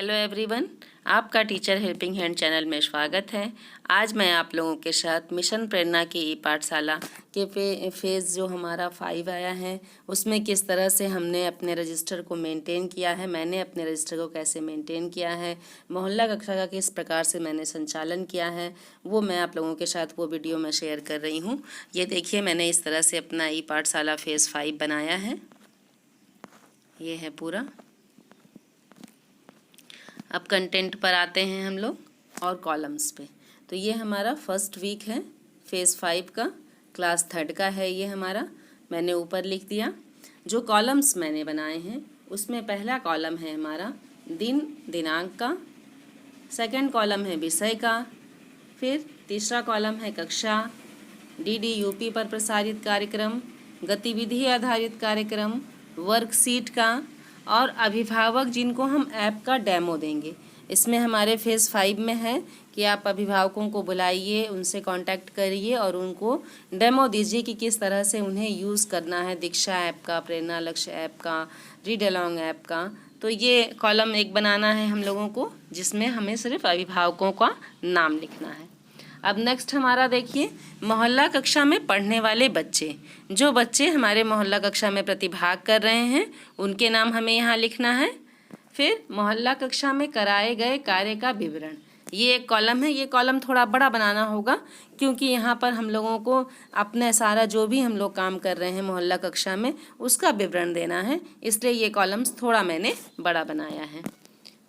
Hello everyone, आपका teacher helping hand channel में स्वागत है। आज मैं आप लोगों के साथ मिशन प्रेरणा की ई पाठशाला के फेज़ जो हमारा 5 आया है उसमें किस तरह से हमने अपने रजिस्टर को मेंटेन किया है, मैंने अपने रजिस्टर को कैसे मेंटेन किया है, मोहल्ला कक्षा का किस प्रकार से मैंने संचालन किया है, वो मैं आप लोगों के साथ वो वीडियो में शेयर कर रही हूँ। ये देखिए, मैंने इस तरह से अपना ई पाठशाला फेज़ 5 बनाया है। ये है पूरा। अब कंटेंट पर आते हैं हम लोग और कॉलम्स पे। तो ये हमारा फर्स्ट वीक है फेज़ 5 का, क्लास 3rd का है ये हमारा। मैंने ऊपर लिख दिया। जो कॉलम्स मैंने बनाए हैं उसमें पहला कॉलम है हमारा दिन दिनांक का, सेकंड कॉलम है विषय का, फिर तीसरा कॉलम है कक्षा, DDUP पर प्रसारित कार्यक्रम, गतिविधि आधारित कार्यक्रम, वर्कशीट का और अभिभावक जिनको हम ऐप का डेमो देंगे। इसमें हमारे फेज़ 5 में है कि आप अभिभावकों को बुलाइए, उनसे कांटेक्ट करिए और उनको डेमो दीजिए कि किस तरह से उन्हें यूज़ करना है दीक्षा ऐप का, प्रेरणा लक्ष्य ऐप का, रीड अलोंग ऐप का। तो ये कॉलम एक बनाना है हम लोगों को, जिसमें हमें सिर्फ अभिभावकों का नाम लिखना है। अब नेक्स्ट हमारा देखिए, मोहल्ला कक्षा में पढ़ने वाले बच्चे। जो बच्चे हमारे मोहल्ला कक्षा में प्रतिभाग कर रहे हैं उनके नाम हमें यहाँ लिखना है। फिर मोहल्ला कक्षा में कराए गए कार्य का विवरण, ये एक कॉलम है। ये कॉलम थोड़ा बड़ा बनाना होगा क्योंकि यहाँ पर हम लोगों को अपने सारा जो भी हम लोग काम कर रहे हैं मोहल्ला कक्षा में उसका विवरण देना है, इसलिए ये कॉलम्स थोड़ा मैंने बड़ा बनाया है।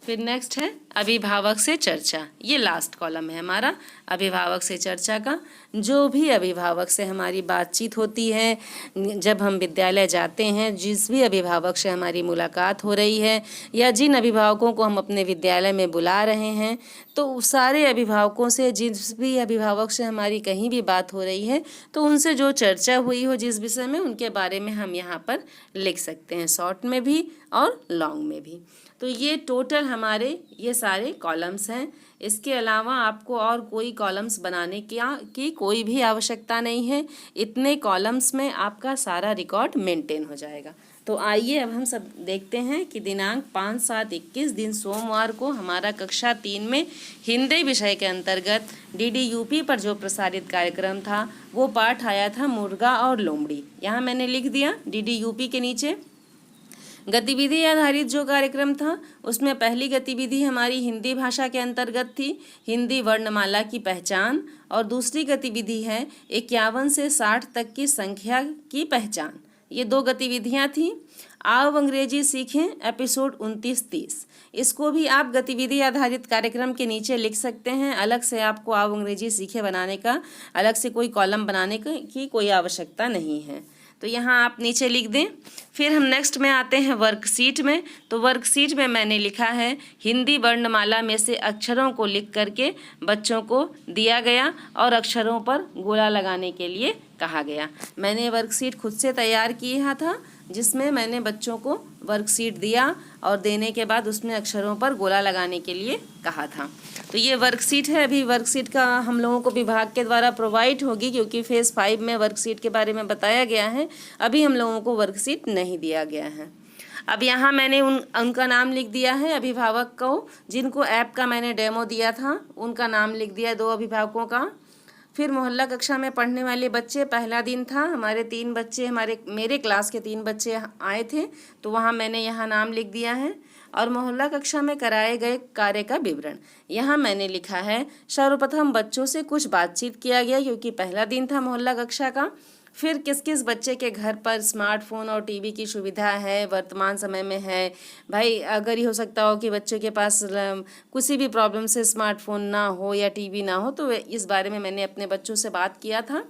फिर नेक्स्ट है अभिभावक से चर्चा। ये लास्ट कॉलम है हमारा अभिभावक से चर्चा का। जो भी अभिभावक से हमारी बातचीत होती है, जब हम विद्यालय जाते हैं, जिस भी अभिभावक से हमारी मुलाकात हो रही है या जिन अभिभावकों को हम अपने विद्यालय में बुला रहे हैं, तो सारे अभिभावकों से, जिस भी अभिभावक से हमारी कहीं भी बात हो रही है तो उनसे जो चर्चा हुई हो जिस विषय में, उनके बारे में हम यहाँ पर लिख सकते हैं, शॉर्ट में भी और लॉन्ग में भी। तो ये टोटल हमारे ये सारे कॉलम्स हैं। इसके अलावा आपको और कोई कॉलम्स बनाने की कोई भी आवश्यकता नहीं है। इतने कॉलम्स में आपका सारा रिकॉर्ड मेंटेन हो जाएगा। तो आइए अब हम सब देखते हैं कि दिनांक 5/7/21 दिन सोमवार को हमारा कक्षा 3 में हिंदी विषय के अंतर्गत DDUP पर जो प्रसारित कार्यक्रम था वो पाठ आया था मुर्गा और लोमड़ी। यहाँ मैंने लिख दिया DDUP के नीचे। गतिविधि आधारित जो कार्यक्रम था उसमें पहली गतिविधि हमारी हिंदी भाषा के अंतर्गत थी, हिंदी वर्णमाला की पहचान, और दूसरी गतिविधि है 51 से 60 तक की संख्या की पहचान। ये 2 गतिविधियां थीं। आओ अंग्रेजी सीखें एपिसोड 29-30। इसको भी आप गतिविधि आधारित कार्यक्रम के नीचे लिख सकते हैं। अलग से आपको आओ अंग्रेजी सीखे बनाने का, अलग से कोई कॉलम बनाने की कोई आवश्यकता नहीं है, तो यहाँ आप नीचे लिख दें। फिर हम नेक्स्ट में आते हैं वर्कशीट में। तो वर्कशीट में मैंने लिखा है हिंदी वर्णमाला में से अक्षरों को लिख करके बच्चों को दिया गया और अक्षरों पर गोला लगाने के लिए कहा गया। मैंने वर्कशीट खुद से तैयार किया था, जिसमें मैंने बच्चों को वर्कशीट दिया और देने के बाद उसमें अक्षरों पर गोला लगाने के लिए कहा था। तो ये वर्कशीट है। अभी वर्कशीट का हम लोगों को विभाग के द्वारा प्रोवाइड होगी, क्योंकि फेज़ 5 में वर्कशीट के बारे में बताया गया है। अभी हम लोगों को वर्कशीट नहीं दिया गया है। अब यहाँ मैंने उनका नाम लिख दिया है, अभिभावक को जिनको ऐप का मैंने डेमो दिया था उनका नाम लिख दिया, 2 अभिभावकों का। फिर मोहल्ला कक्षा में पढ़ने वाले बच्चे, पहला दिन था, हमारे 3 बच्चे, मेरे क्लास के 3 बच्चे आए थे, तो वहाँ मैंने यहाँ नाम लिख दिया है। और मोहल्ला कक्षा में कराए गए कार्य का विवरण, यहाँ मैंने लिखा है सर्वप्रथम बच्चों से कुछ बातचीत किया गया, क्योंकि पहला दिन था मोहल्ला कक्षा का। फिर किस किस बच्चे के घर पर स्मार्टफोन और टीवी की सुविधा है, वर्तमान समय में है। भाई अगर ये हो सकता हो कि बच्चों के पास किसी भी प्रॉब्लम से स्मार्टफोन ना हो या टीवी ना हो, तो इस बारे में मैंने अपने बच्चों से बात किया था।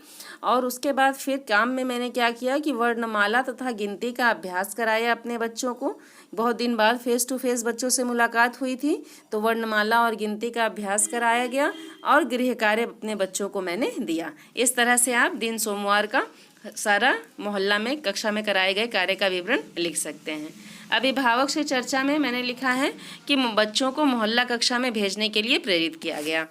और उसके बाद फिर काम में मैंने क्या किया कि वर्णमाला तथा गिनती का अभ्यास कराया अपने बच्चों को। बहुत दिन बाद फेस टू फेस बच्चों से मुलाकात हुई थी, तो वर्णमाला और गिनती का अभ्यास कराया गया और गृह कार्य अपने बच्चों को मैंने दिया। इस तरह से आप दिन सोमवार का सारा मोहल्ला में कक्षा में कराए गए कार्य का विवरण लिख सकते हैं। अभिभावक से चर्चा में मैंने लिखा है कि बच्चों को मोहल्ला कक्षा में भेजने के लिए प्रेरित किया गया।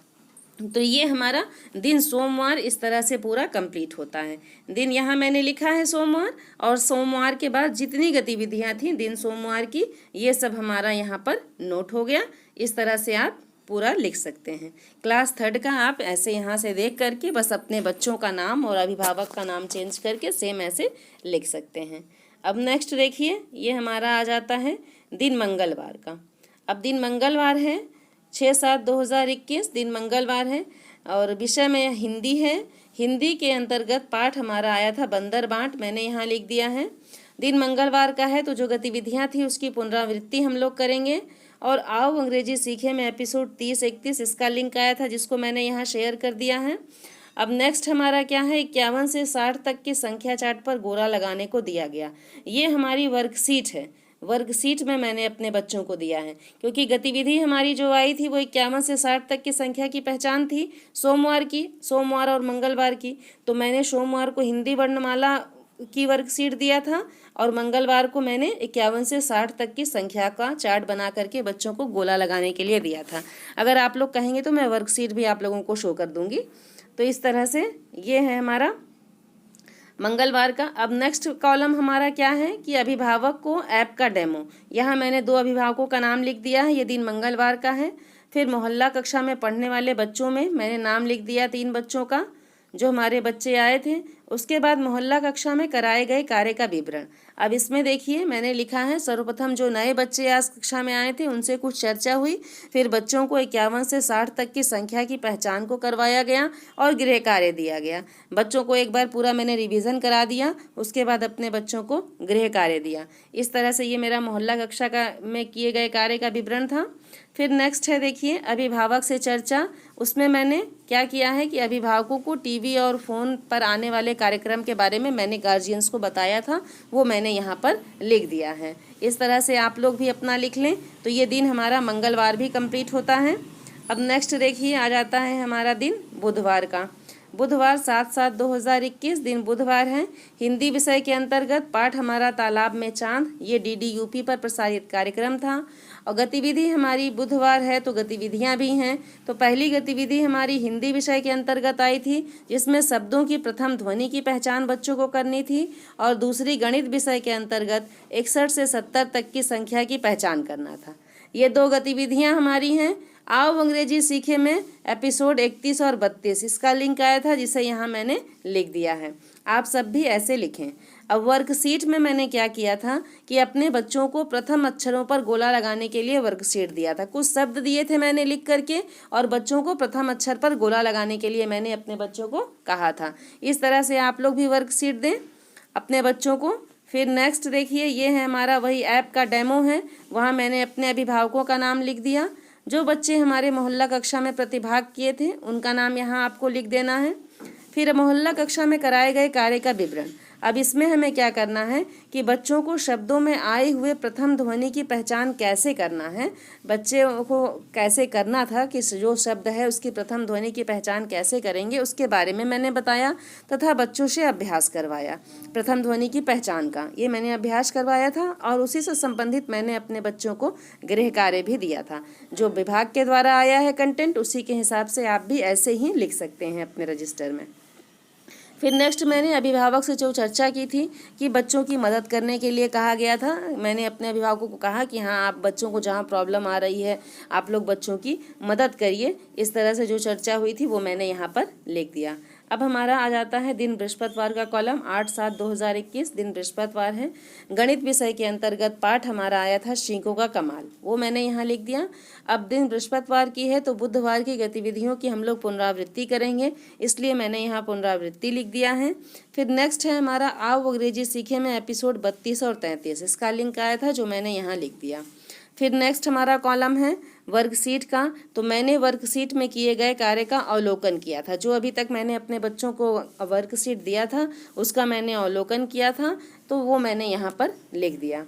तो ये हमारा दिन सोमवार इस तरह से पूरा कंप्लीट होता है। दिन यहाँ मैंने लिखा है सोमवार, और सोमवार के बाद जितनी गतिविधियाँ थीं दिन सोमवार की, ये सब हमारा यहाँ पर नोट हो गया। इस तरह से आप पूरा लिख सकते हैं। क्लास थर्ड का आप ऐसे यहाँ से देख करके बस अपने बच्चों का नाम और अभिभावक का नाम चेंज करके सेम ऐसे लिख सकते हैं। अब नेक्स्ट देखिए, ये हमारा आ जाता है दिन मंगलवार का। अब दिन मंगलवार है, 6/7/2021 दिन मंगलवार है और विषय में हिंदी है। हिंदी के अंतर्गत पाठ हमारा आया था बंदर बांट, मैंने यहाँ लिख दिया है। दिन मंगलवार का है तो जो गतिविधियाँ थी उसकी पुनरावृत्ति हम लोग करेंगे। और आओ अंग्रेजी सीखे में एपिसोड 30-31 इसका लिंक आया था जिसको मैंने यहाँ शेयर कर दिया है। अब नेक्स्ट हमारा क्या है, 51 से 60 तक की संख्या चार्ट पर गोला लगाने को दिया गया। ये हमारी वर्कशीट है, वर्कशीट में मैंने अपने बच्चों को दिया है क्योंकि गतिविधि हमारी जो आई थी वो 51 से 60 तक की संख्या की पहचान थी सोमवार और मंगलवार की। तो मैंने सोमवार को हिंदी वर्णमाला की वर्कशीट दिया था और मंगलवार को मैंने 51 से 60 तक की संख्या का चार्ट बना करके बच्चों को गोला लगाने के लिए दिया था। अगर आप लोग कहेंगे तो मैं वर्कशीट भी आप लोगों को शो कर दूंगी। तो इस तरह से ये है हमारा मंगलवार का। अब नेक्स्ट कॉलम हमारा क्या है कि अभिभावक को ऐप का डेमो। यहाँ मैंने 2 अभिभावकों का नाम लिख दिया है, ये दिन मंगलवार का है। फिर मोहल्ला कक्षा में पढ़ने वाले बच्चों में मैंने नाम लिख दिया 3 बच्चों का जो हमारे बच्चे आए थे। उसके बाद मोहल्ला कक्षा में कराए गए कार्य का विवरण। अब इसमें देखिए मैंने लिखा है सर्वप्रथम जो नए बच्चे आज कक्षा में आए थे उनसे कुछ चर्चा हुई, फिर बच्चों को 51 से 60 तक की संख्या की पहचान को करवाया गया और गृह कार्य दिया गया। बच्चों को एक बार पूरा मैंने रिवीजन करा दिया, उसके बाद अपने बच्चों को गृह कार्य दिया। इस तरह से ये मेरा मोहल्ला कक्षा का में किए गए कार्य का विवरण था। फिर नेक्स्ट है देखिए अभिभावक से चर्चा। उसमें मैंने क्या किया है कि अभिभावकों को टीवी और फ़ोन पर आने वाले कार्यक्रम के बारे में मैंने गार्जियंस को बताया था, वो मैंने यहाँ पर लिख दिया है। इस तरह से आप लोग भी अपना लिख लें तो ये दिन हमारा मंगलवार भी कंप्लीट होता है। अब नेक्स्ट देखिए आ जाता है हमारा दिन बुधवार का। बुधवार 7/7/2021 दिन बुधवार है। हिंदी विषय के अंतर्गत पाठ हमारा तालाब में चांद, ये DDUP पर प्रसारित कार्यक्रम था। और गतिविधि हमारी बुधवार है तो गतिविधियां भी हैं। तो पहली गतिविधि हमारी हिंदी विषय के अंतर्गत आई थी जिसमें शब्दों की प्रथम ध्वनि की पहचान बच्चों को करनी थी और दूसरी गणित विषय के अंतर्गत 61 से 70 तक की संख्या की पहचान करना था। ये 2 गतिविधियां हमारी हैं। आओ अंग्रेजी सीखे में एपिसोड 31 और 32 इसका लिंक आया था जिसे यहाँ मैंने लिख दिया है। आप सब भी ऐसे लिखें। अब वर्कशीट में मैंने क्या किया था कि अपने बच्चों को प्रथम अक्षरों पर गोला लगाने के लिए वर्कशीट दिया था। कुछ शब्द दिए थे मैंने लिख करके और बच्चों को प्रथम अक्षर पर गोला लगाने के लिए मैंने अपने बच्चों को कहा था। इस तरह से आप लोग भी वर्कशीट दें अपने बच्चों को। फिर नेक्स्ट देखिए ये है हमारा वही ऐप का डेमो है, वहाँ मैंने अपने अभिभावकों का नाम लिख दिया। जो बच्चे हमारे मोहल्ला कक्षा में प्रतिभाग किए थे उनका नाम यहाँ आपको लिख देना है। फिर मोहल्ला कक्षा में कराए गए कार्य का विवरण। अब इसमें हमें क्या करना है कि बच्चों को शब्दों में आए हुए प्रथम ध्वनि की पहचान कैसे करना है, बच्चे को कैसे करना था कि जो शब्द है उसकी प्रथम ध्वनि की पहचान कैसे करेंगे उसके बारे में मैंने बताया तथा बच्चों से अभ्यास करवाया प्रथम ध्वनि की पहचान का। ये मैंने अभ्यास करवाया था और उसी से संबंधित मैंने अपने बच्चों को गृह कार्य भी दिया था। जो विभाग के द्वारा आया है कंटेंट उसी के हिसाब से आप भी ऐसे ही लिख सकते हैं अपने रजिस्टर में। फिर नेक्स्ट मैंने अभिभावक से जो चर्चा की थी कि बच्चों की मदद करने के लिए कहा गया था। मैंने अपने अभिभावकों को कहा कि हाँ आप बच्चों को जहाँ प्रॉब्लम आ रही है आप लोग बच्चों की मदद करिए। इस तरह से जो चर्चा हुई थी वो मैंने यहाँ पर लिख दिया। अब हमारा आ जाता है दिन बृहस्पतिवार का कॉलम। 8/7/2021 दिन बृहस्पतिवार है। गणित विषय के अंतर्गत पाठ हमारा आया था शिंकों का कमाल, वो मैंने यहाँ लिख दिया। अब दिन बृहस्पतिवार की है तो बुधवार की गतिविधियों की हम लोग पुनरावृत्ति करेंगे, इसलिए मैंने यहाँ पुनरावृत्ति लिख दिया है। फिर नेक्स्ट है हमारा आओ अंग्रेजी सीखे में एपिसोड 32 और 33 इसका लिंक आया था जो मैंने यहाँ लिख दिया। फिर नेक्स्ट हमारा कॉलम है वर्कशीट का, तो मैंने वर्कशीट में किए गए कार्य का अवलोकन किया था। जो अभी तक मैंने अपने बच्चों को वर्कशीट दिया था उसका मैंने अवलोकन किया था तो वो मैंने यहाँ पर लिख दिया।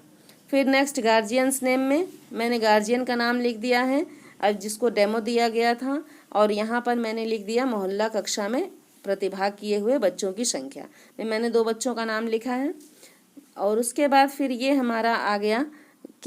फिर नेक्स्ट गार्जियंस नेम में मैंने गार्जियन का नाम लिख दिया है अब जिसको डेमो दिया गया था और यहाँ पर मैंने लिख दिया मोहल्ला कक्षा में प्रतिभाग किए हुए बच्चों की संख्या में मैंने 2 बच्चों का नाम लिखा है। और उसके बाद फिर ये हमारा आ गया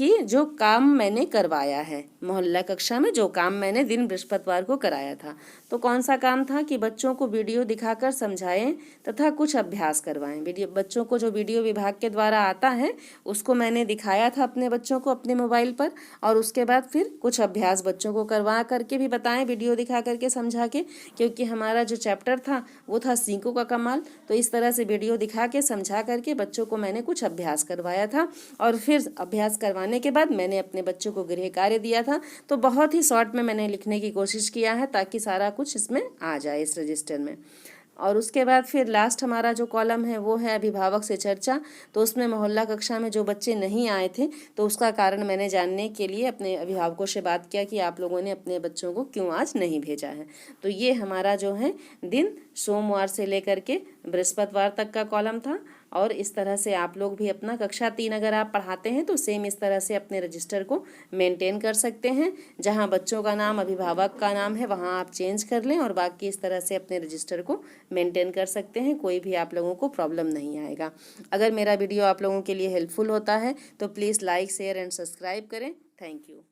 कि जो काम मैंने करवाया है मोहल्ला कक्षा में, जो काम मैंने दिन बृहस्पतिवार को कराया था। तो कौन सा काम था कि बच्चों को वीडियो दिखाकर समझाएं तथा कुछ अभ्यास करवाएं। बच्चों को जो वीडियो विभाग के द्वारा आता है उसको मैंने दिखाया था अपने बच्चों को अपने मोबाइल पर, और उसके बाद फिर कुछ अभ्यास बच्चों को करवा करके भी बताएं, वीडियो दिखा करके समझा के, क्योंकि हमारा जो चैप्टर था वो था सीखो का कमाल। तो इस तरह से वीडियो दिखा के समझा करके बच्चों को मैंने कुछ अभ्यास करवाया था, और फिर अभ्यास करवाने के बाद मैंने अपने बच्चों को गृह कार्य दिया था। तो बहुत ही शॉर्ट में मैंने लिखने की कोशिश किया है ताकि सारा कुछ इसमें आ जाए इस रजिस्टर में। और उसके बाद फिर लास्ट हमारा जो कॉलम है वो है अभिभावक से चर्चा। तो उसमें मोहल्ला कक्षा में जो बच्चे नहीं आए थे तो उसका कारण मैंने जानने के लिए अपने अभिभावकों से बात किया कि आप लोगों ने अपने बच्चों को क्यों आज नहीं भेजा है। तो ये हमारा जो है दिन सोमवार से लेकर के बृहस्पतिवार तक का कॉलम था। और इस तरह से आप लोग भी अपना कक्षा 3 अगर आप पढ़ाते हैं तो सेम इस तरह से अपने रजिस्टर को मेंटेन कर सकते हैं। जहां बच्चों का नाम अभिभावक का नाम है वहां आप चेंज कर लें, और बाकी इस तरह से अपने रजिस्टर को मेंटेन कर सकते हैं। कोई भी आप लोगों को प्रॉब्लम नहीं आएगा। अगर मेरा वीडियो आप लोगों के लिए हेल्पफुल होता है तो please like share and subscribe करें। Thank you.